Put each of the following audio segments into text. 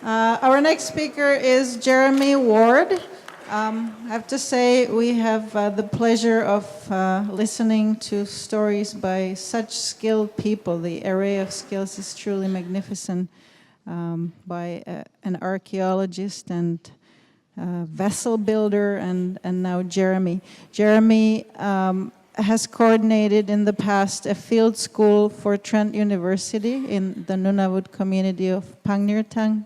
Our next speaker is Jeremy Ward. I have to say we have the pleasure of listening to stories by such skilled people. The array of skills is truly magnificent, by an archaeologist and vessel builder and now Jeremy. Jeremy has coordinated in the past a field school for Trent University in the Nunavut community of Pangnirtang.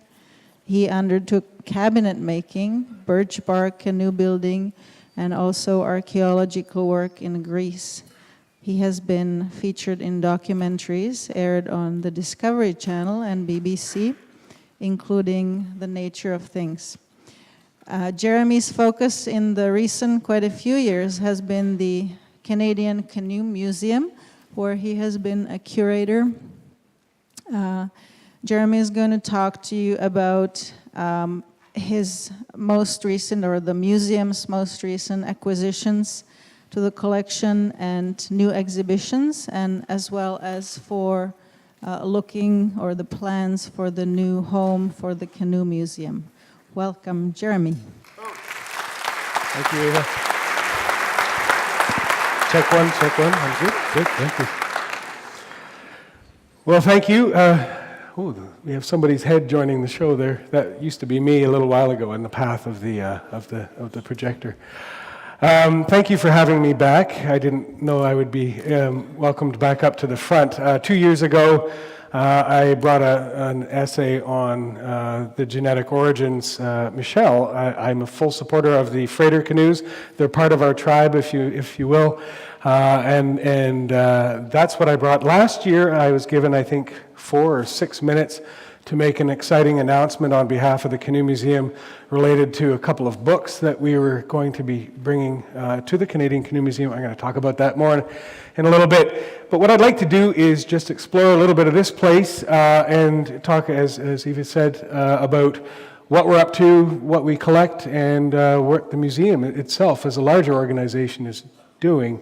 He undertook cabinet making, birch bark canoe building, and also archaeological work in Greece. He has been featured in documentaries aired on the Discovery Channel and BBC, including The Nature of Things. Jeremy's focus in the recent quite a few years has been the Canadian Canoe Museum, where he has been a curator. Jeremy is going to talk to you about his most recent, or the museum's most recent acquisitions to the collection and new exhibitions, and as well as for looking, or the plans for the new home for the Canoe Museum. Welcome, Jeremy. Thank you, Eva. Check one. I'm good, thank you. Well, thank you. We have somebody's head joining the show there. That used to be me a little while ago in the path of the projector. Thank you for having me back. I didn't know I would be welcomed back up to the front. 2 years ago, I brought an essay on the genetic origins. Michelle, I'm a full supporter of the freighter canoes. They're part of our tribe, if you will. And that's what I brought. Last year, I was given, I think, 4 or 6 minutes to make an exciting announcement on behalf of the Canoe Museum related to a couple of books that we were going to be bringing to the Canadian Canoe Museum. I'm going to talk about that more in a little bit. But what I'd like to do is just explore a little bit of this place and talk, as Eva said, about what we're up to, what we collect, and what the museum itself as a larger organization is doing.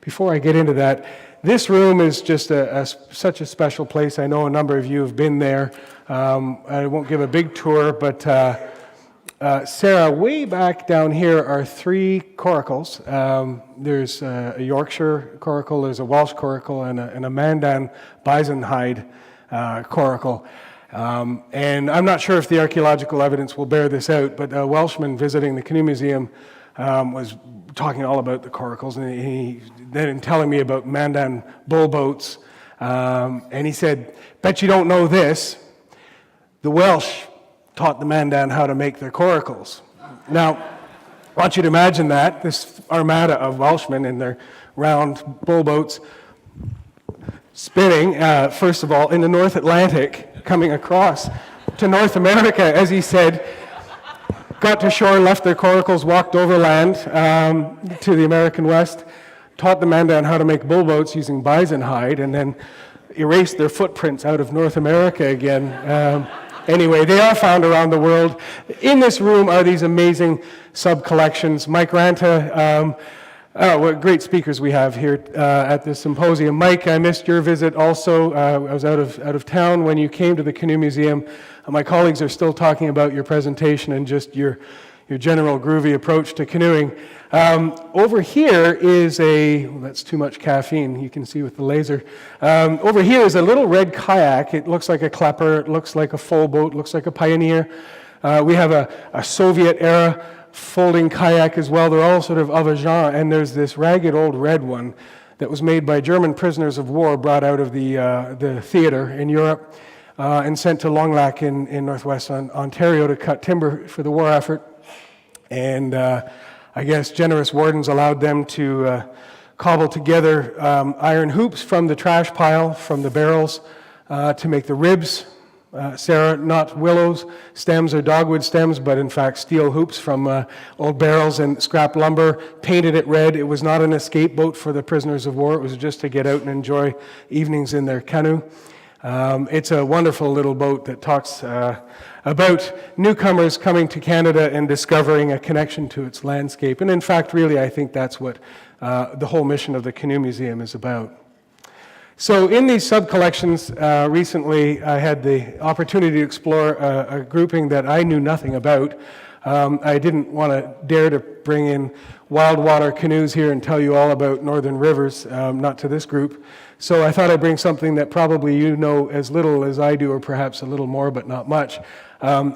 Before I get into that, this room is just such a special place. I know a number of you have been there. I won't give a big tour, but Sarah, way back down here are 3 coracles. There's a Yorkshire coracle, there's a Welsh coracle, and a Mandan bison hide coracle. And I'm not sure if the archaeological evidence will bear this out, but a Welshman visiting the Canoe Museum was talking all about the coracles, and he then telling me about Mandan bull boats, and he said, "Bet you don't know this, the Welsh taught the Mandan how to make their coracles." Now, I want you to imagine that, this armada of Welshmen in their round bull boats spinning, first of all, in the North Atlantic, coming across to North America, as he said, got to shore, left their coracles, walked overland to the American West, taught the Mandan how to make bull boats using bison hide, and then erased their footprints out of North America again. Anyway, they are found around the world. In this room are these amazing sub-collections. Mike Ranta, what great speakers we have here at this symposium. Mike, I missed your visit also. I was out of town when you came to the Canoe Museum. My colleagues are still talking about your presentation and just your general groovy approach to canoeing. Over here is that's too much caffeine, you can see with the laser. Over here is a little red kayak. It looks like a klepper, it looks like a full boat, looks like a Pioneer. We have a Soviet-era folding kayak as well. They're all sort of a genre, and there's this ragged old red one that was made by German prisoners of war brought out of the theater in Europe and sent to Long Lac in northwest Ontario to cut timber for the war effort. And I guess generous wardens allowed them to cobble together iron hoops from the trash pile, from the barrels, to make the ribs. Sarah, not willows stems or dogwood stems, but in fact steel hoops from old barrels and scrap lumber, painted it red. It was not an escape boat for the prisoners of war. It was just to get out and enjoy evenings in their canoe. It's a wonderful little boat that talks about newcomers coming to Canada and discovering a connection to its landscape. And in fact, really, I think that's what the whole mission of the Canoe Museum is about. So in these sub-collections, recently I had the opportunity to explore a grouping that I knew nothing about. I didn't want to dare to bring in wild water canoes here and tell you all about northern rivers, not to this group. So I thought I'd bring something that probably you know as little as I do, or perhaps a little more, but not much.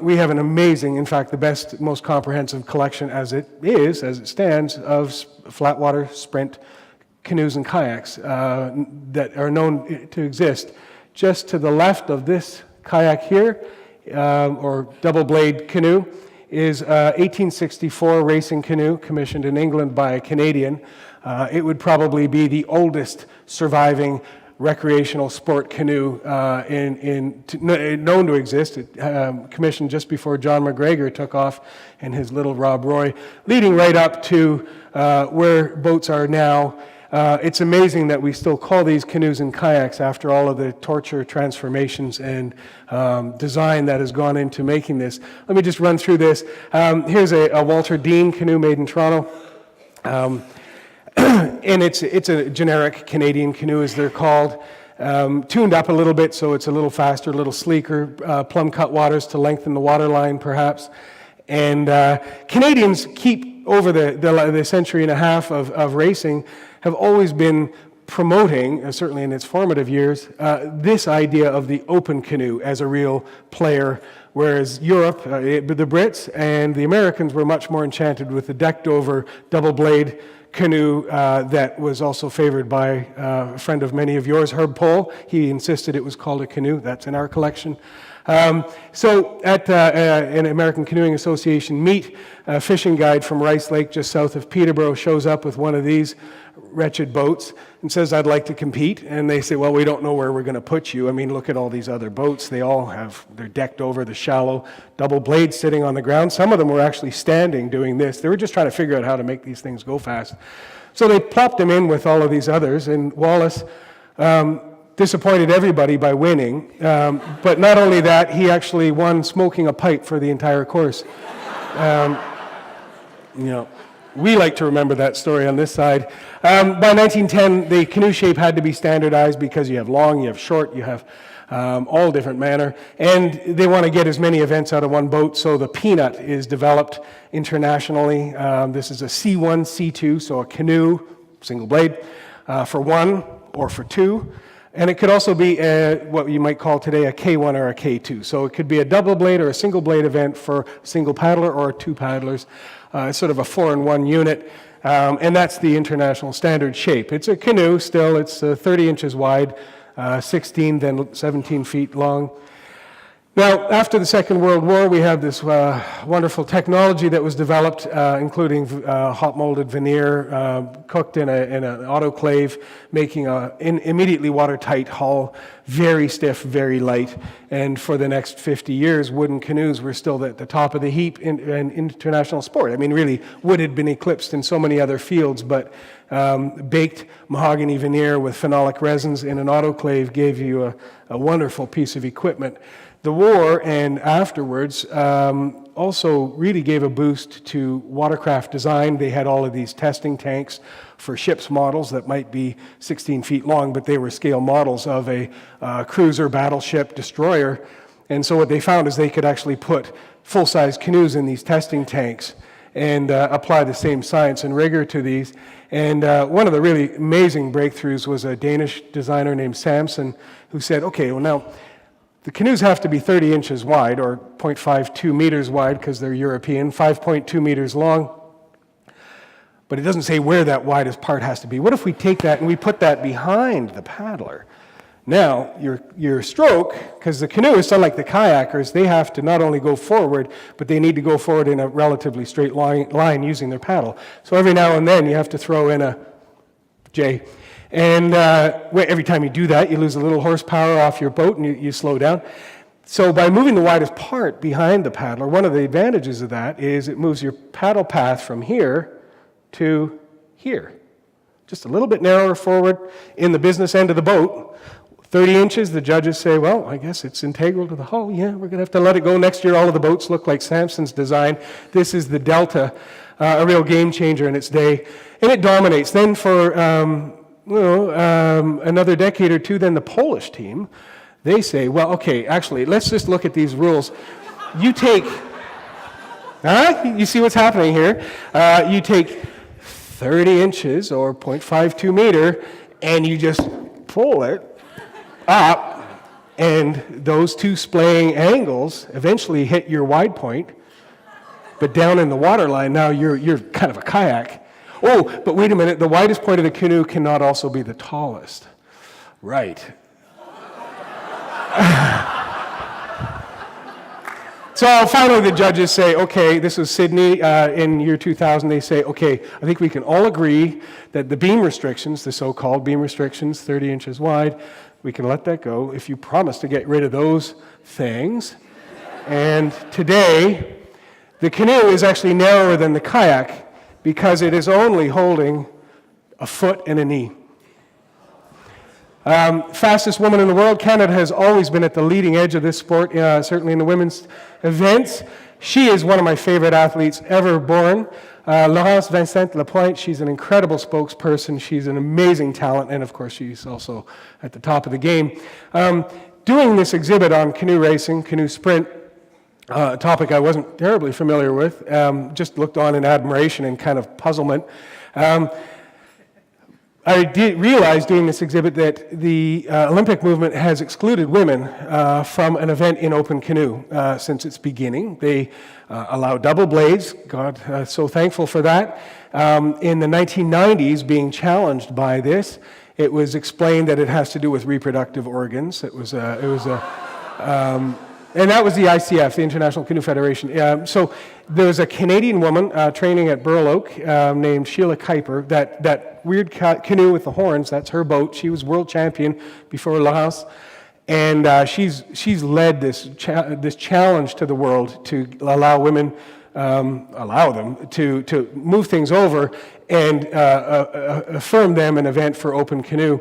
We have an amazing, in fact, the best, most comprehensive collection as it stands, of flat water sprint canoes and kayaks that are known to exist. Just to the left of this kayak here, or double blade canoe, is a 1864 racing canoe commissioned in England by a Canadian. It would probably be the oldest surviving recreational sport canoe known to exist. It commissioned just before John McGregor took off in his little Rob Roy, leading right up to where boats are now. It's amazing that we still call these canoes and kayaks after all of the torture, transformations, and design that has gone into making this. Let me just run through this. Here's a Walter Dean canoe made in Toronto. And it's a generic Canadian canoe, as they're called. Tuned up a little bit so it's a little faster, a little sleeker, plumb cut waters to lengthen the water line, perhaps. And Canadians keep, over the century and a half of racing, have always been promoting, certainly in its formative years, this idea of the open canoe as a real player, whereas Europe, the Brits and the Americans were much more enchanted with the decked-over double-blade canoe that was also favored by a friend of many of yours, Herb Pohl. He insisted it was called a canoe. That's in our collection. So at an American Canoeing Association meet, a fishing guide from Rice Lake just south of Peterborough shows up with one of these wretched boats and says, "I'd like to compete." And they say, "Well, we don't know where we're going to put you. I mean, look at all these other boats. They're decked over, the shallow double blades sitting on the ground." Some of them were actually standing doing this. They were just trying to figure out how to make these things go fast. So they plopped him in with all of these others, and Wallace disappointed everybody by winning. But not only that, he actually won smoking a pipe for the entire course. We like to remember that story on this side. By 1910, the canoe shape had to be standardized because you have long, you have short, you have all different manner. And they want to get as many events out of one boat, so the Peanut is developed internationally. This is a C1, C2, so a canoe, single blade, for one or for two. And it could also be what you might call today a K1 or a K2. So it could be a double blade or a single blade event for a single paddler or two paddlers. It's sort of a 4-in-1 unit. And that's the international standard shape. It's a canoe still. It's 30 inches wide, 16, then 17 feet long. Now, after the Second World War, we have this wonderful technology that was developed, including hot molded veneer, cooked in an autoclave, making an immediately watertight hull, very stiff, very light. And for the next 50 years, wooden canoes were still at the top of the heap in international sport. I mean, really, wood had been eclipsed in so many other fields, but baked mahogany veneer with phenolic resins in an autoclave gave you a wonderful piece of equipment. The war and afterwards also really gave a boost to watercraft design. They had all of these testing tanks for ships models that might be 16 feet long, but they were scale models of a cruiser, battleship, destroyer. And so what they found is they could actually put full-size canoes in these testing tanks and apply the same science and rigor to these. And one of the really amazing breakthroughs was a Danish designer named Samson who said, okay, well now, the canoes have to be 30 inches wide, or 0.52 meters wide because they're European, 5.2 meters long. But it doesn't say where that widest part has to be. What if we take that and we put that behind the paddler? Now, your stroke, because the canoeists, unlike the kayakers, they have to not only go forward, but they need to go forward in a relatively straight line using their paddle. So every now and then you have to throw in a J. And every time you do that, you lose a little horsepower off your boat and you slow down. So by moving the widest part behind the paddler, one of the advantages of that is it moves your paddle path from here to here. Just a little bit narrower forward in the business end of the boat. 30 inches, the judges say, well, I guess it's integral to the hull. Yeah, we're going to have to let it go. Next year, all of the boats look like Samson's design. This is the Delta, a real game changer in its day. And it dominates. Then for another decade or two, then the Polish team, they say, well, okay, actually, let's just look at these rules. You take, you see what's happening here? You take 30 inches or 0.52 meter, and you just pull it up, and those two splaying angles eventually hit your wide point, but down in the water line, now you're kind of a kayak. Oh, but wait a minute, the widest point of the canoe cannot also be the tallest. Right. So finally the judges say, okay, this was Sydney in year 2000, they say, okay, I think we can all agree that the beam restrictions, the so-called beam restrictions, 30 inches wide, we can let that go if you promise to get rid of those things. And today, the canoe is actually narrower than the kayak because it is only holding a foot and a knee. Fastest woman in the world, Canada has always been at the leading edge of this sport, certainly in the women's events. She is one of my favorite athletes ever born. Laurence Vincent Lapointe, she's an incredible spokesperson. She's an amazing talent, and of course she's also at the top of the game. Doing this exhibit on canoe racing, canoe sprint, a topic I wasn't terribly familiar with, just looked on in admiration and kind of puzzlement. I did realize doing this exhibit that the Olympic movement has excluded women from an event in open canoe since its beginning. They allow double blades, God, so thankful for that. In the 1990s, being challenged by this, it was explained that it has to do with reproductive organs. And that was the ICF, the International Canoe Federation. So there was a Canadian woman training at Burloak named Sheila Kuiper. That weird canoe with the horns, that's her boat. She was world champion before Laurence. And she's led this challenge to the world to allow women, allow them to move things over and affirm them an event for open canoe.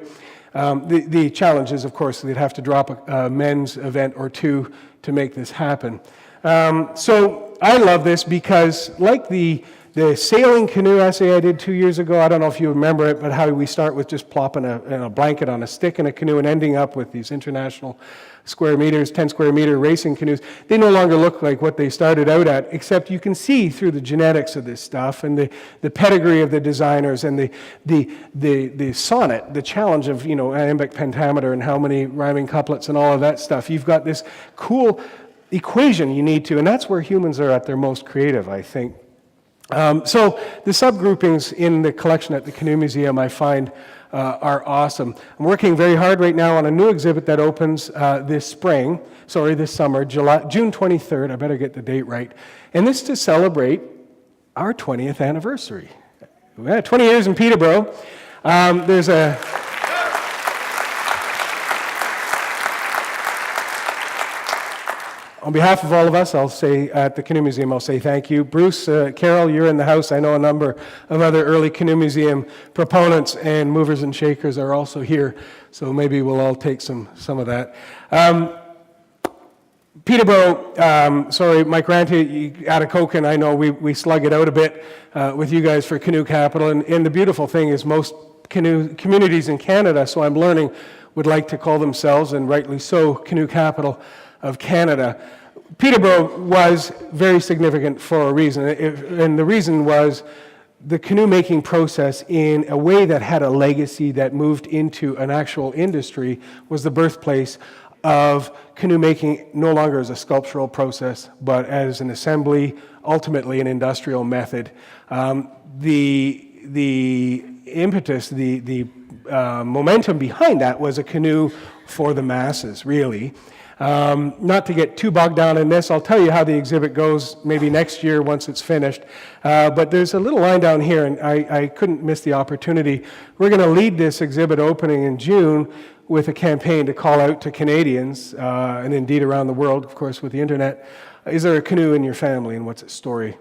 The challenge is, of course, they'd have to drop a men's event or two to make this happen. So I love this because, like the sailing canoe essay I did 2 years ago, I don't know if you remember it, but how we start with just plopping a blanket on a stick in a canoe and ending up with these international square meters, 10 square meter racing canoes. They no longer look like what they started out at, except you can see through the genetics of this stuff and the pedigree of the designers and the sonnet, the challenge of, iambic pentameter and how many rhyming couplets and all of that stuff. You've got this cool equation you need to, and that's where humans are at their most creative, I think. So the subgroupings in the collection at the Canoe Museum I find are awesome. I'm working very hard right now on a new exhibit that opens this summer, June 23rd. I better get the date right. And this is to celebrate our 20th anniversary. We had 20 years in Peterborough. On behalf of all of us, I'll say at the Canoe Museum, I'll say thank you. Bruce, Carol, you're in the house. I know a number of other early Canoe Museum proponents and movers and shakers are also here, so maybe we'll all take some of that. Peterborough, sorry, Mike Ranty, Atikokan, I know we slug it out a bit with you guys for Canoe Capital, and the beautiful thing is most canoe communities in Canada, so I'm learning, would like to call themselves, and rightly so, Canoe Capital of Canada. Peterborough was very significant for a reason, and the reason was the canoe-making process in a way that had a legacy that moved into an actual industry was the birthplace of canoe-making no longer as a sculptural process, but as an assembly, ultimately an industrial method. The impetus, the momentum behind that was a canoe for the masses, really. Not to get too bogged down in this, I'll tell you how the exhibit goes maybe next year once it's finished. But there's a little line down here, and I couldn't miss the opportunity. We're going to lead this exhibit opening in June with a campaign to call out to Canadians, and indeed around the world, of course, with the internet. Is there a canoe in your family, and what's its story?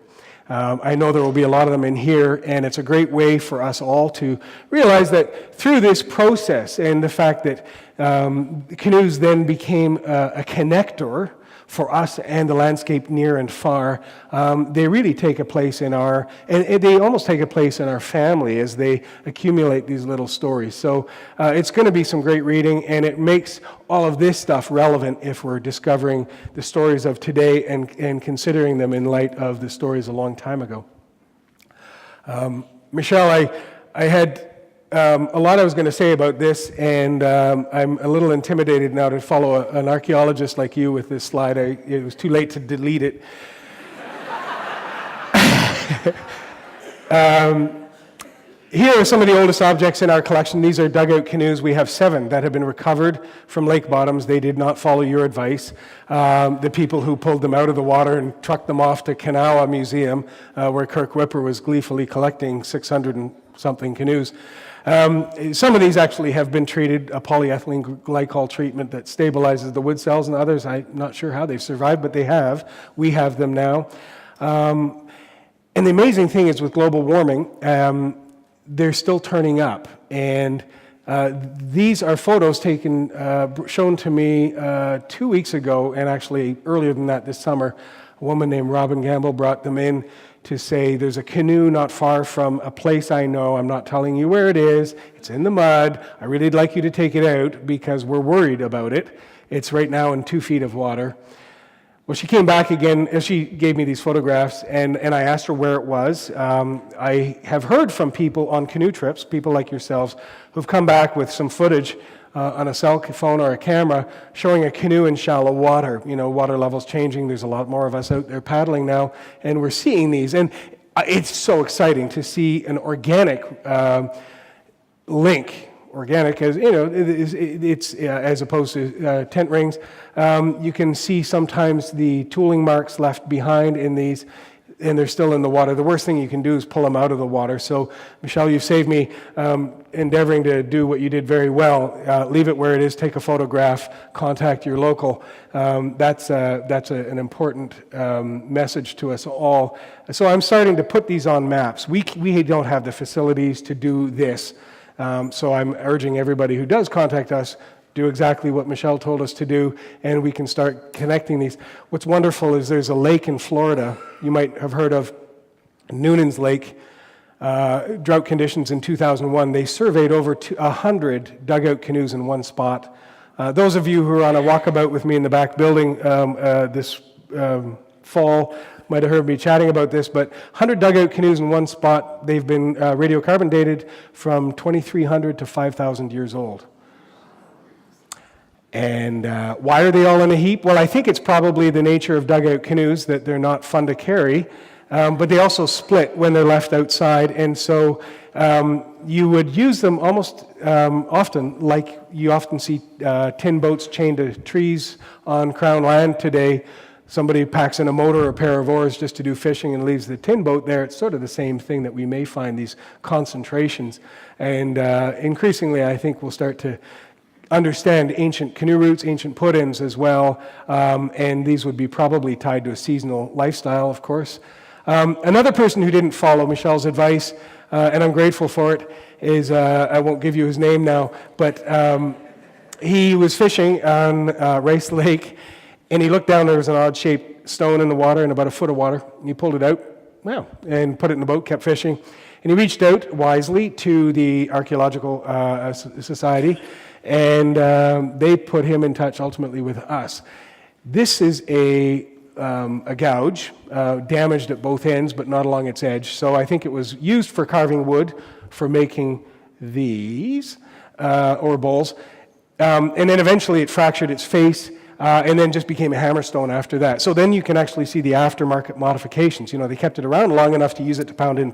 I know there will be a lot of them in here, and it's a great way for us all to realize that through this process and the fact that canoes then became a connector for us and the landscape near and far. They really take a place in and they almost take a place in our family as they accumulate these little stories. So it's going to be some great reading, and it makes all of this stuff relevant if we're discovering the stories of today and considering them in light of the stories a long time ago. Michelle, I had a lot I was going to say about this, and I'm a little intimidated now to follow an archaeologist like you with this slide. It was too late to delete it. Here are some of the oldest objects in our collection. These are dugout canoes. We have 7 that have been recovered from lake bottoms. They did not follow your advice. The people who pulled them out of the water and trucked them off to Kanawha Museum, where Kirk Whipper was gleefully collecting 600 and something canoes. Some of these actually have been treated, a polyethylene glycol treatment that stabilizes the wood cells, and others, I'm not sure how they've survived, but they have. We have them now. And the amazing thing is with global warming, they're still turning up. And these are photos taken, shown to me 2 weeks ago, and actually earlier than that this summer. A woman named Robin Gamble brought them in to say, there's a canoe not far from a place I know. I'm not telling you where it is. It's in the mud. I really'd like you to take it out because we're worried about it. It's right now in 2 feet of water. Well, she came back again, and she gave me these photographs, and I asked her where it was. I have heard from people on canoe trips, people like yourselves, who've come back with some footage on a cell phone or a camera showing a canoe in shallow water. You know, water levels changing. There's a lot more of us out there paddling now, and we're seeing these. And it's so exciting to see an organic link. Organic, as you know, it's as opposed to tent rings. You can see sometimes the tooling marks left behind in these, and they're still in the water. The worst thing you can do is pull them out of the water. So, Michelle, you've saved me endeavoring to do what you did very well. Leave it where it is. Take a photograph. Contact your local. That's an important message to us all. So I'm starting to put these on maps. We don't have the facilities to do this. So I'm urging everybody who does contact us, do exactly what Michelle told us to do, and we can start connecting these. What's wonderful is there's a lake in Florida, you might have heard of Noonan's Lake, drought conditions in 2001. They surveyed over 100 dugout canoes in one spot. Those of you who are on a walkabout with me in the back building this fall might have heard me chatting about this, but 100 dugout canoes in one spot. They've been radiocarbon dated from 2,300 to 5,000 years old. And why are they all in a heap? Well, I think it's probably the nature of dugout canoes that they're not fun to carry, but they also split when they're left outside. And so you would use them almost often, like you often see tin boats chained to trees on Crown land today. Somebody packs in a motor or a pair of oars just to do fishing and leaves the tin boat there. It's sort of the same thing that we may find these concentrations. And increasingly, I think we'll start to understand ancient canoe routes, ancient put-ins as well. And these would be probably tied to a seasonal lifestyle, of course. Another person who didn't follow Michelle's advice, and I'm grateful for it, is, I won't give you his name now, but he was fishing on Rice Lake, and he looked down, there was an odd-shaped stone in the water, in about a foot of water, and he pulled it out, and put it in the boat, kept fishing. And he reached out wisely to the Archaeological Society, and they put him in touch ultimately with us. This is a gouge, damaged at both ends, but not along its edge. So I think it was used for carving wood, for making these, or bowls. And then eventually it fractured its face, and then just became a hammerstone after that. So then you can actually see the aftermarket modifications. You know, they kept it around long enough to use it to pound in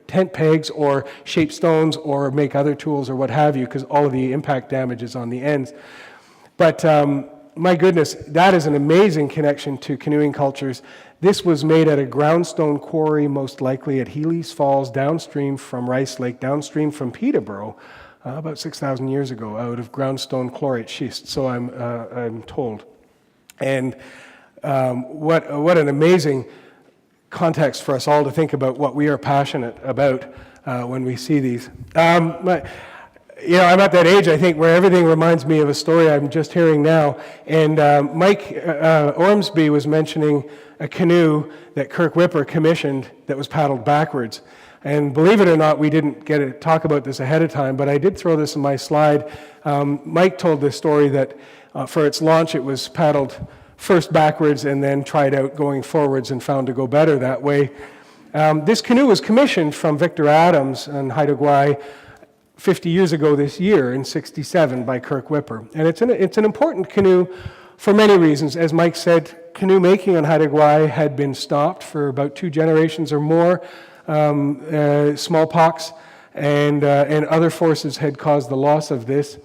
tent pegs or shape stones or make other tools or what have you, because all of the impact damage is on the ends. But my goodness, that is an amazing connection to canoeing cultures. This was made at a groundstone quarry, most likely at Healy's Falls, downstream from Rice Lake, downstream from Peterborough, about 6,000 years ago, out of groundstone chlorite schist, so I'm told. And what an amazing context for us all to think about what we are passionate about when we see these. You know, I'm at that age, I think, where everything reminds me of a story I'm just hearing now. And Mike Ormsby was mentioning a canoe that Kirk Whipper commissioned that was paddled backwards. And believe it or not, we didn't get to talk about this ahead of time, but I did throw this in my slide. Mike told this story that for its launch, it was paddled first backwards and then tried out going forwards and found to go better that way. This canoe was commissioned from Victor Adams in Haida Gwaii 50 years ago this year in '67 by Kirk Whipper. And it's an important canoe for many reasons. As Mike said, canoe making on Haida Gwaii had been stopped for about 2 generations or more. Smallpox and other forces had caused the loss of this.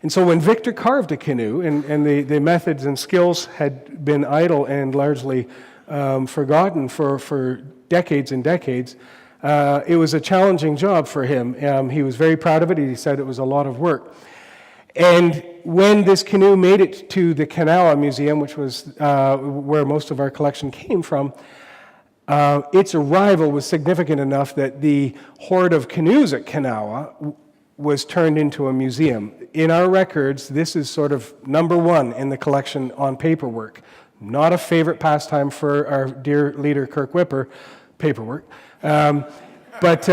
And so when Victor carved a canoe, and the methods and skills had been idle and largely forgotten for decades and decades, it was a challenging job for him. He was very proud of it. He said it was a lot of work. And when this canoe made it to the Kanawha Museum, which was where most of our collection came from, its arrival was significant enough that the hoard of canoes at Kanawha was turned into a museum. In our records, this is sort of number one in the collection on paperwork. Not a favorite pastime for our dear leader, Kirk Whipper, paperwork. But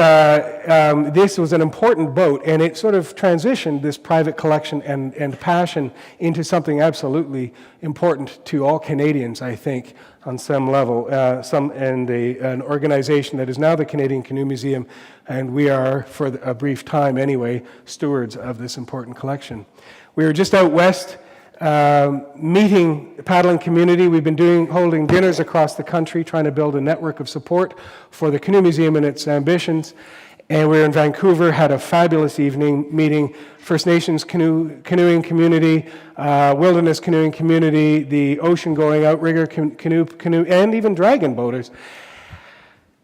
this was an important boat, and it sort of transitioned this private collection and passion into something absolutely important to all Canadians, I think, on some level. An organization that is now the Canadian Canoe Museum, and we are, for a brief time anyway, stewards of this important collection. We were just out west meeting the paddling community. We've been holding dinners across the country, trying to build a network of support for the Canoe Museum and its ambitions. And we were in Vancouver, had a fabulous evening meeting First Nations canoeing community, wilderness canoeing community, the ocean-going outrigger canoe, and even dragon boaters.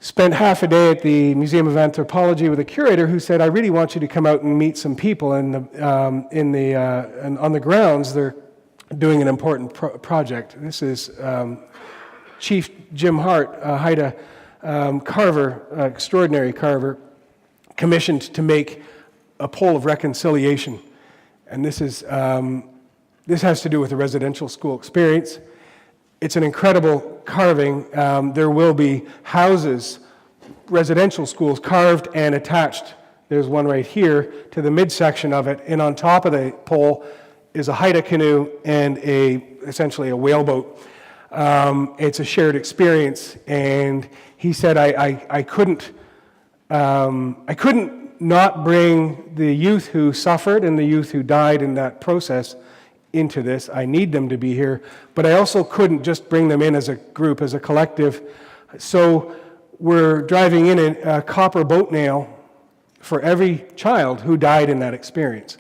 Spent half a day at the Museum of Anthropology with a curator who said, "I really want you to come out and meet some people." And on the grounds, they're doing an important project. This is Chief Jim Hart, a Haida carver, extraordinary carver, commissioned to make a pole of reconciliation. And this has to do with the residential school experience. It's an incredible carving. There will be houses, residential schools, carved and attached. There's one right here to the midsection of it, and on top of the pole is a Haida canoe and essentially a whaleboat. It's a shared experience, and he said, I couldn't not bring the youth who suffered and the youth who died in that process into this. I need them to be here, but I also couldn't just bring them in as a group, as a collective. So we're driving in a copper boat nail for every child who died in that experience.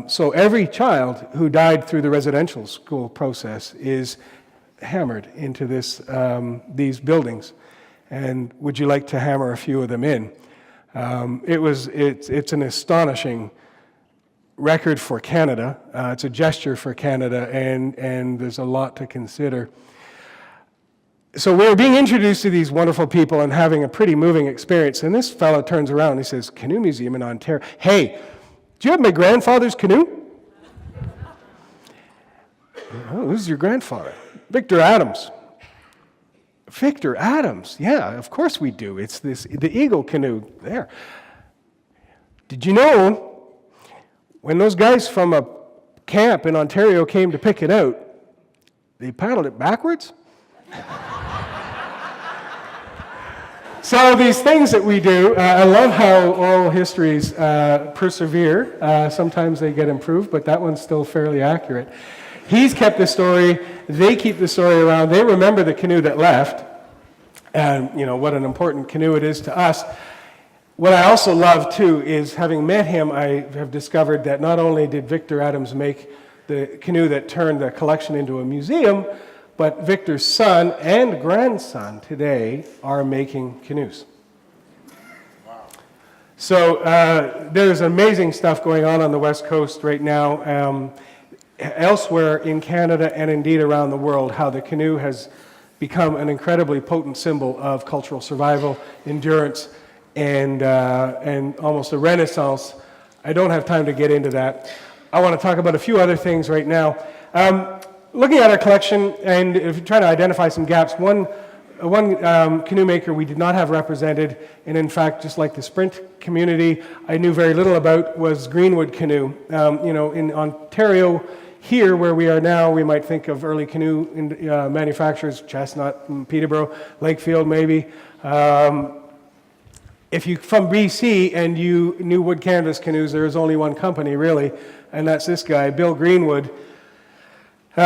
So every child who died through the residential school process is hammered into these buildings. And would you like to hammer a few of them in? It's an astonishing record for Canada. It's a gesture for Canada, and there's a lot to consider. So we were being introduced to these wonderful people and having a pretty moving experience. And this fellow turns around and he says, "Canoe Museum in Ontario. Hey, do you have my grandfather's canoe?" "Oh, who's your grandfather?" "Victor Adams." "Victor Adams? Yeah, of course we do. It's the Eagle canoe there. Did you know when those guys from a camp in Ontario came to pick it out, they paddled it backwards?" So these things that we do, I love how oral histories persevere. Sometimes they get improved, but that one's still fairly accurate. He's kept the story, they keep the story around, they remember the canoe that left, and what an important canoe it is to us. What I also love, too, is having met him, I have discovered that not only did Victor Adams make the canoe that turned the collection into a museum, but Victor's son and grandson today are making canoes. Wow. So there's amazing stuff going on the West Coast right now. Elsewhere in Canada and indeed around the world, how the canoe has become an incredibly potent symbol of cultural survival, endurance, and almost a renaissance. I don't have time to get into that. I want to talk about a few other things right now. Looking at our collection and if you're trying to identify some gaps, one canoe maker we did not have represented, and in fact, just like the Sprint community, I knew very little about, was Greenwood Canoe. In Ontario, here where we are now, we might think of early canoe manufacturers, Chestnut, Peterborough, Lakefield maybe. If you're from BC and you knew wood canvas canoes, there is only one company really, and that's this guy, Bill Greenwood. He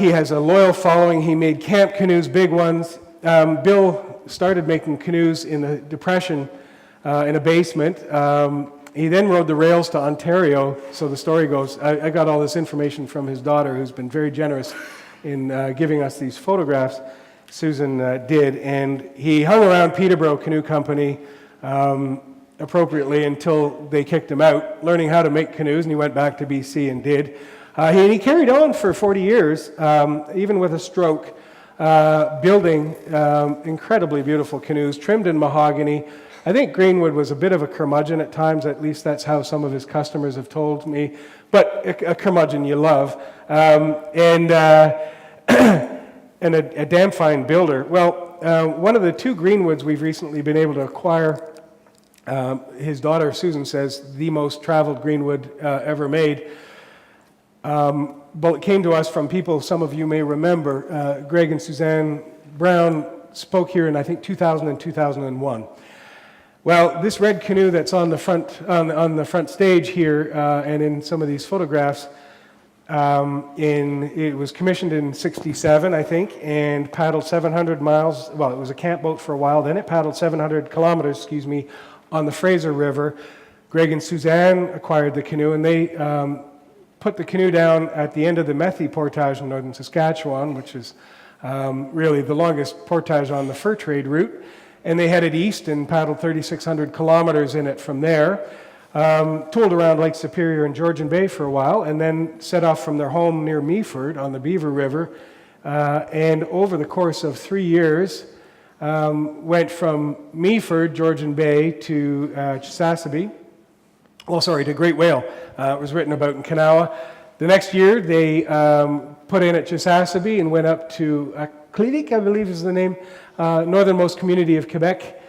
has a loyal following. He made camp canoes, big ones. Bill started making canoes in the Depression in a basement. He then rode the rails to Ontario, so the story goes. I got all this information from his daughter, who's been very generous in giving us these photographs. Susan did, and he hung around Peterborough Canoe Company appropriately until they kicked him out, learning how to make canoes, and he went back to BC and did. He carried on for 40 years, even with a stroke, building incredibly beautiful canoes, trimmed in mahogany. I think Greenwood was a bit of a curmudgeon at times, at least that's how some of his customers have told me, but a curmudgeon you love, and a damn fine builder. Well, one of the two Greenwoods we've recently been able to acquire, his daughter Susan says, the most traveled Greenwood ever made. But it came to us from people some of you may remember. Greg and Suzanne Brown spoke here in, I think, 2000 and 2001. Well, this red canoe that's on the front stage here and in some of these photographs, it was commissioned in '67, I think, and paddled 700 miles. Well, it was a camp boat for a while. Then it paddled 700 kilometers, on the Fraser River. Greg and Suzanne acquired the canoe, and they put the canoe down at the end of the Methy Portage in northern Saskatchewan, which is really the longest portage on the fur trade route. And they headed east and paddled 3,600 kilometers in it from there. Tooled around Lake Superior and Georgian Bay for a while, and then set off from their home near Meaford on the Beaver River. And over the course of 3 years, went from Meaford, Georgian Bay, to Chisasibi. To Great Whale. It was written about in Kanawha. The next year, they put in at Chisasibi and went up to Aklidik, I believe is the name, northernmost community of Quebec.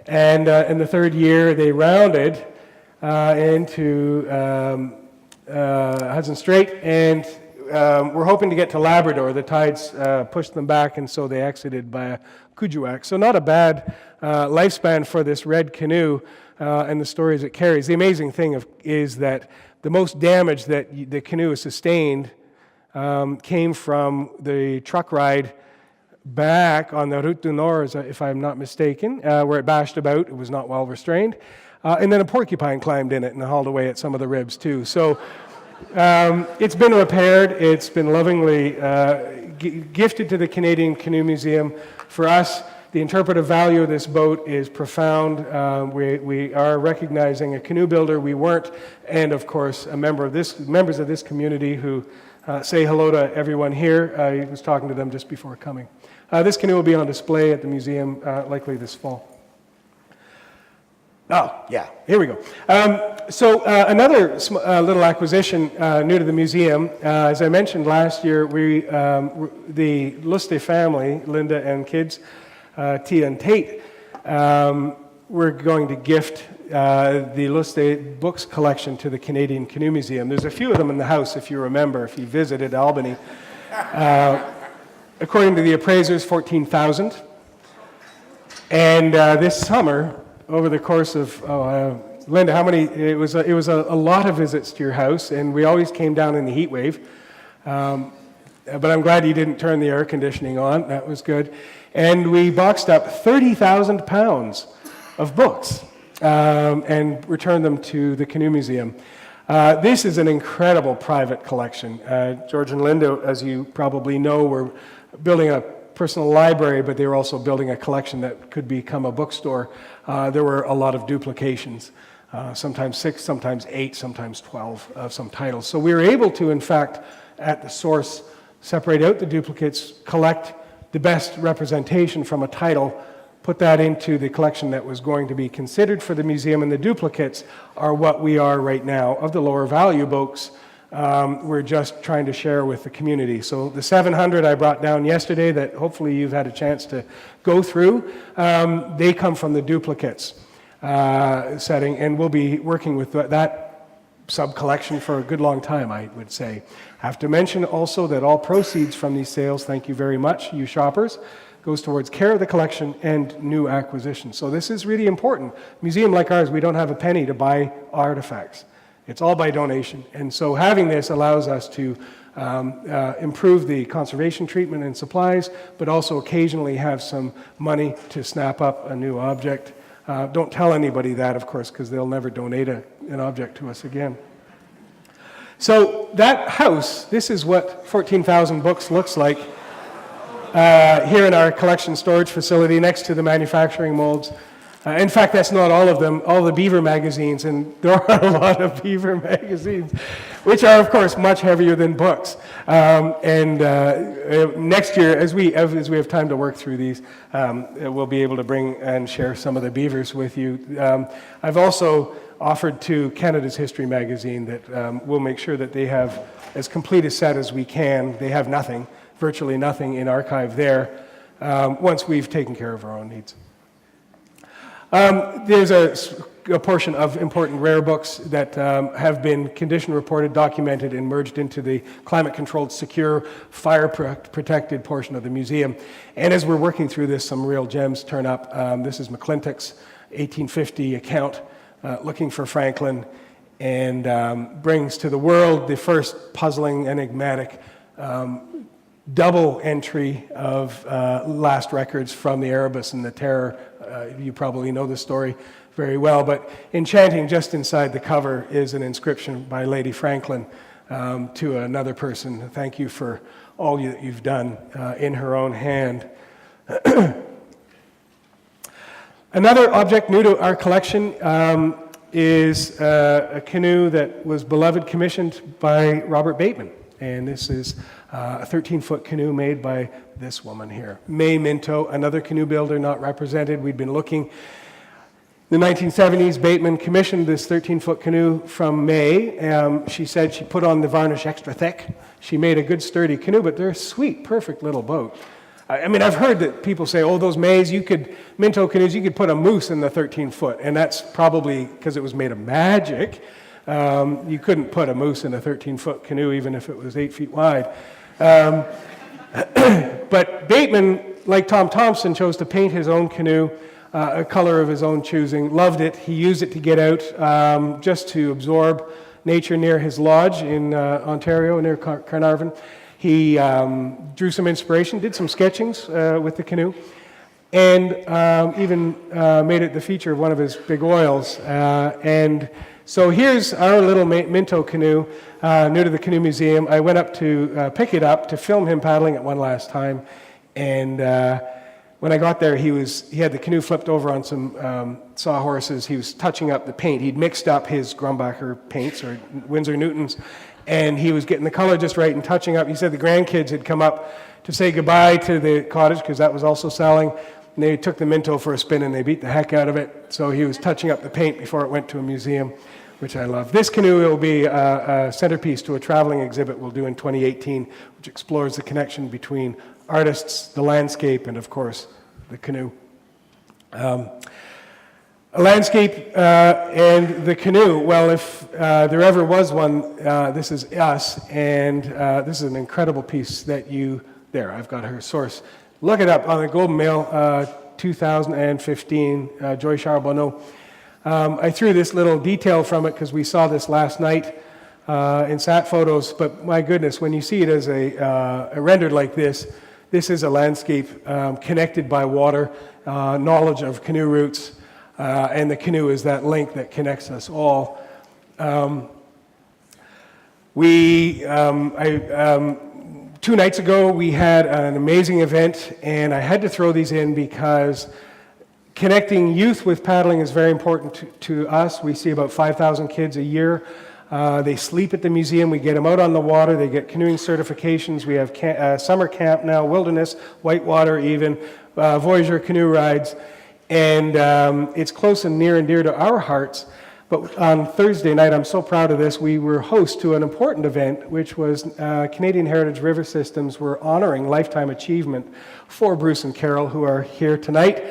And in the third year, they rounded into Hudson Strait, and we're hoping to get to Labrador. The tides pushed them back, and so they exited by Kuujjuaq. So not a bad lifespan for this red canoe and the stories it carries. The amazing thing is that the most damage that the canoe has sustained came from the truck ride back on the Route du Nord, if I'm not mistaken, where it bashed about. It was not well restrained. And then a porcupine climbed in it and hauled away at some of the ribs too. So it's been repaired. It's been lovingly gifted to the Canadian Canoe Museum. For us, the interpretive value of this boat is profound. We are recognizing a canoe builder we weren't, and of course, members of this community who say hello to everyone here. I was talking to them just before coming. This canoe will be on display at the museum likely this fall. Oh, yeah, here we go. Another little acquisition new to the museum. As I mentioned last year, the Lusty family, Linda and kids, Tia and Tate, we're going to gift the Lusty books collection to the Canadian Canoe Museum. There's a few of them in the house, if you remember, if you visited Albany. According to the appraisers, 14,000. And this summer, over the course of, Linda, how many? It was a lot of visits to your house, and we always came down in the heat wave. But I'm glad you didn't turn the air conditioning on. That was good. And we boxed up 30,000 pounds of books and returned them to the Canoe Museum. This is an incredible private collection. George and Linda, as you probably know, were building a personal library, but they were also building a collection that could become a bookstore. There were a lot of duplications, sometimes 6, sometimes 8, sometimes 12 of some titles. So we were able to, in fact, at the source, separate out the duplicates, collect the best representation from a title, put that into the collection that was going to be considered for the museum, and the duplicates are what we are right now. Of the lower value books, we're just trying to share with the community. So the 700 I brought down yesterday that hopefully you've had a chance to go through, they come from the duplicates setting, and we'll be working with that sub-collection for a good long time, I would say. I have to mention also that all proceeds from these sales, thank you very much, you shoppers, goes towards care of the collection and new acquisition. So this is really important. A museum like ours, we don't have a penny to buy artifacts. It's all by donation. And so having this allows us to improve the conservation treatment and supplies, but also occasionally have some money to snap up a new object. Don't tell anybody that, of course, because they'll never donate an object to us again. So that house, this is what 14,000 books looks like here in our collection storage facility next to the manufacturing molds. In fact, that's not all of them, all the Beaver magazines, and there are a lot of Beaver magazines, which are, of course, much heavier than books. Next year, as we have time to work through these, we'll be able to bring and share some of the Beavers with you. I've also offered to Canada's History magazine that we'll make sure that they have as complete a set as we can. They have nothing, virtually nothing in archive there, once we've taken care of our own needs. There's a portion of important rare books that have been condition reported, documented, and merged into the climate-controlled, secure, fire-protected portion of the museum. And as we're working through this, some real gems turn up. This is McClintock's 1850 account looking for Franklin, and brings to the world the first puzzling, enigmatic double entry of last records from the Erebus and the Terror. You probably know the story very well, but enchanting, just inside the cover is an inscription by Lady Franklin to another person. Thank you for all that you've done in her own hand. Another object new to our collection is a canoe that was beloved commissioned by Robert Bateman. And this is a 13-foot canoe made by this woman here. May Minto, another canoe builder not represented. We'd been looking. In the 1970s, Bateman commissioned this 13-foot canoe from May. She said she put on the varnish extra thick. She made a good sturdy canoe, but they're a sweet, perfect little boat. I mean, I've heard that people say, oh, those Mays, Minto canoes, you could put a moose in the 13-foot. And that's probably because it was made of magic. You couldn't put a moose in a 13-foot canoe, even if it was 8 feet wide. But Bateman, like Tom Thompson, chose to paint his own canoe, a color of his own choosing, loved it. He used it to get out, just to absorb nature near his lodge in Ontario, near Carnarvon. He drew some inspiration, did some sketchings with the canoe, and even made it the feature of one of his big oils. And so here's our little Minto canoe, new to the Canoe Museum. I went up to pick it up to film him paddling it one last time, and when I got there, he had the canoe flipped over on some sawhorses. He was touching up the paint. He'd mixed up his Grumbacher paints or Winsor Newtons, and he was getting the color just right and touching up. He said the grandkids had come up to say goodbye to the cottage because that was also selling. And they took the Minto for a spin and they beat the heck out of it. So he was touching up the paint before it went to a museum, which I love. This canoe will be a centerpiece to a traveling exhibit we'll do in 2018, which explores the connection between artists, the landscape, and of course, the canoe. A landscape and the canoe. Well, if there ever was one, this is us, and this is an incredible piece that there, I've got her source. Look it up on the Golden Mail, 2015, Joy Charbonneau. I threw this little detail from it because we saw this last night in sat photos, but my goodness, when you see it as a rendered like this is a landscape connected by water, knowledge of canoe routes, and the canoe is that link that connects us all. 2 nights ago, we had an amazing event, and I had to throw these in because connecting youth with paddling is very important to us. We see about 5,000 kids a year. They sleep at the museum. We get them out on the water. They get canoeing certifications. We have summer camp now, wilderness, whitewater even, Voyager canoe rides. And it's close and near and dear to our hearts. But on Thursday night, I'm so proud of this, we were host to an important event, which was Canadian Heritage River Systems were honoring lifetime achievement for Bruce and Carol, who are here tonight.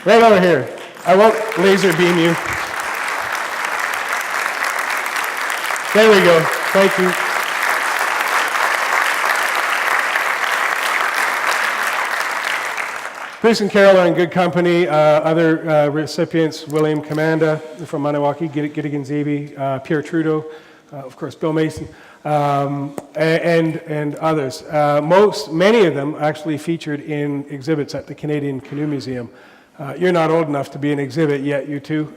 Right over here. I won't laser beam you. There we go. Thank you. Bruce and Carol are in good company. Other recipients, William Commanda from Maniwaki, Giddigan Zeeby, Pierre Trudeau, of course, Bill Mason, and others. Many of them actually featured in exhibits at the Canadian Canoe Museum. You're not old enough to be an exhibit yet, you two,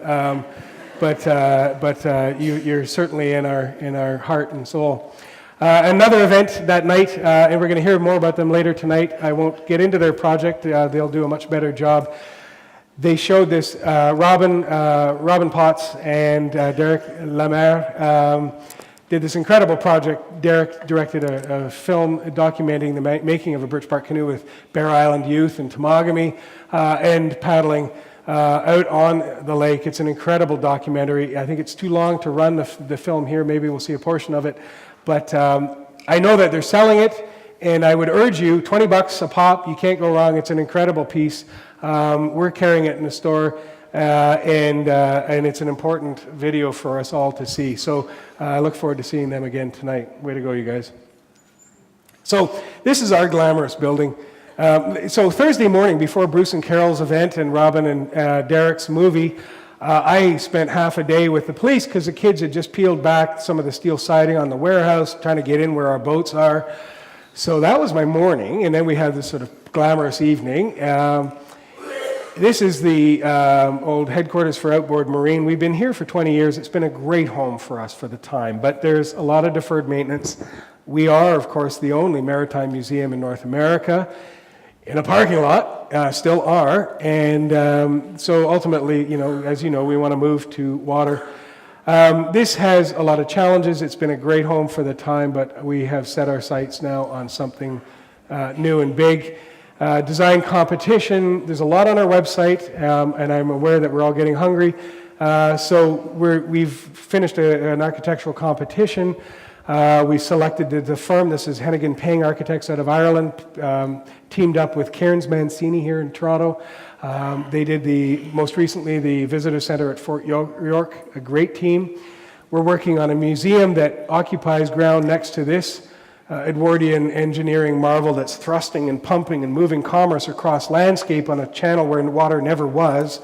but you're certainly in our heart and soul. Another event that night, and we're going to hear more about them later tonight. I won't get into their project. They'll do a much better job. They showed this, Robin Potts and Derek Lemaire did this incredible project. Derek directed a film documenting the making of a Birch Bark canoe with Bear Island youth and Temagami and paddling out on the lake. It's an incredible documentary. I think it's too long to run the film here. Maybe we'll see a portion of it. But I know that they're selling it, and I would urge you, $20 a pop, you can't go wrong. It's an incredible piece. We're carrying it in the store, and it's an important video for us all to see. So I look forward to seeing them again tonight. Way to go, you guys. So this is our glamorous building. So Thursday morning, before Bruce and Carol's event and Robin and Derek's movie, I spent half a day with the police because the kids had just peeled back some of the steel siding on the warehouse, trying to get in where our boats are. So that was my morning, and then we had this sort of glamorous evening. This is the old headquarters for Outboard Marine. We've been here for 20 years. It's been a great home for us for the time, but there's a lot of deferred maintenance. We are, of course, the only maritime museum in North America in a parking lot, still are, and so ultimately, as you know, we want to move to water. This has a lot of challenges. It's been a great home for the time, but we have set our sights now on something new and big. Design competition, there's a lot on our website, and I'm aware that we're all getting hungry. So we've finished an architectural competition. We selected the firm. This is Hennigan Payne Architects out of Ireland, teamed up with Cairns Mancini here in Toronto. They did most recently the Visitor Center at Fort York, a great team. We're working on a museum that occupies ground next to this Edwardian engineering marvel that's thrusting and pumping and moving commerce across landscape on a channel where water never was.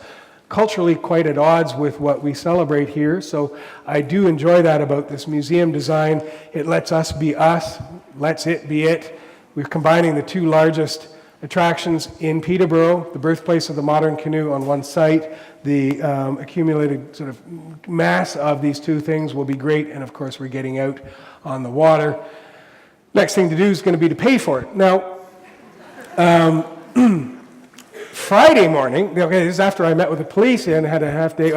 Culturally quite at odds with what we celebrate here, so I do enjoy that about this museum design. It lets us be us, lets it be it. We're combining the two largest attractions in Peterborough, the birthplace of the modern canoe on one site. The accumulated sort of mass of these two things will be great, and of course we're getting out on the water. Next thing to do is going to be to pay for it. Now, Friday morning, okay, this is after I met with the police and had a half day.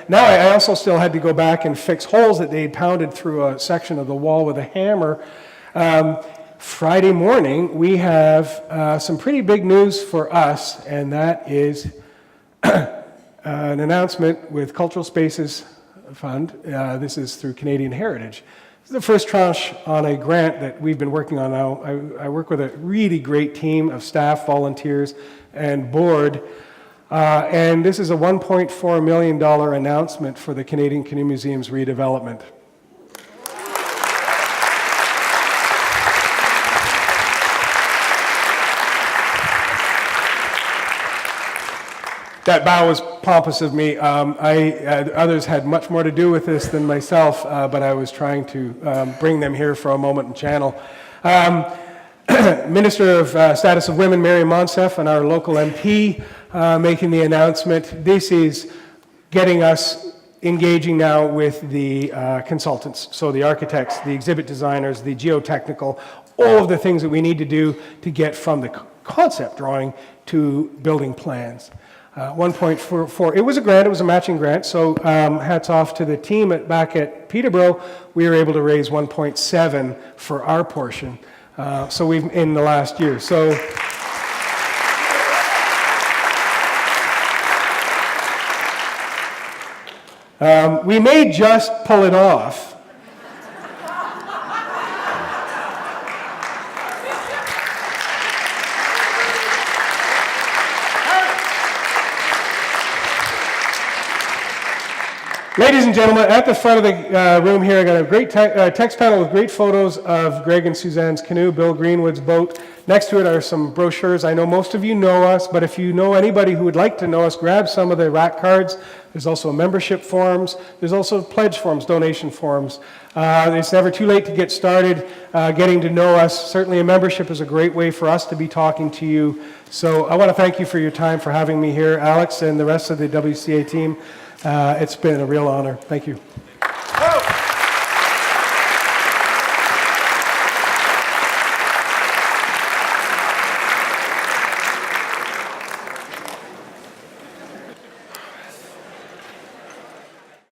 Now I also still had to go back and fix holes that they had pounded through a section of the wall with a hammer. Friday morning, we have some pretty big news for us, and that is an announcement with Cultural Spaces Fund. This is through Canadian Heritage. This is the first tranche on a grant that we've been working on now. I work with a really great team of staff, volunteers, and board. And this is a $1.4 million announcement for the Canadian Canoe Museum's redevelopment. That bow was pompous of me. Others had much more to do with this than myself, but I was trying to bring them here for a moment and channel. Minister of Status of Women, Mary Monsef, and our local MP making the announcement. This is getting us engaging now with the consultants, so the architects, the exhibit designers, the geotechnical, all of the things that we need to do to get from the concept drawing to building plans. 1.44. It was a grant, it was a matching grant, so hats off to the team back at Peterborough. We were able to raise 1.7 for our portion, so we've in the last year. So we may just pull it off. Ladies and gentlemen, at the front of the room here, I got a great text panel with great photos of Greg and Suzanne's canoe, Bill Greenwood's boat. Next to it are some brochures. I know most of you know us, but if you know anybody who would like to know us, grab some of the rack cards. There's also membership forms. There's also pledge forms, donation forms. It's never too late to get started getting to know us. Certainly a membership is a great way for us to be talking to you. So I want to thank you for your time, for having me here, Alex and the rest of the WCA team. It's been a real honor. Thank you.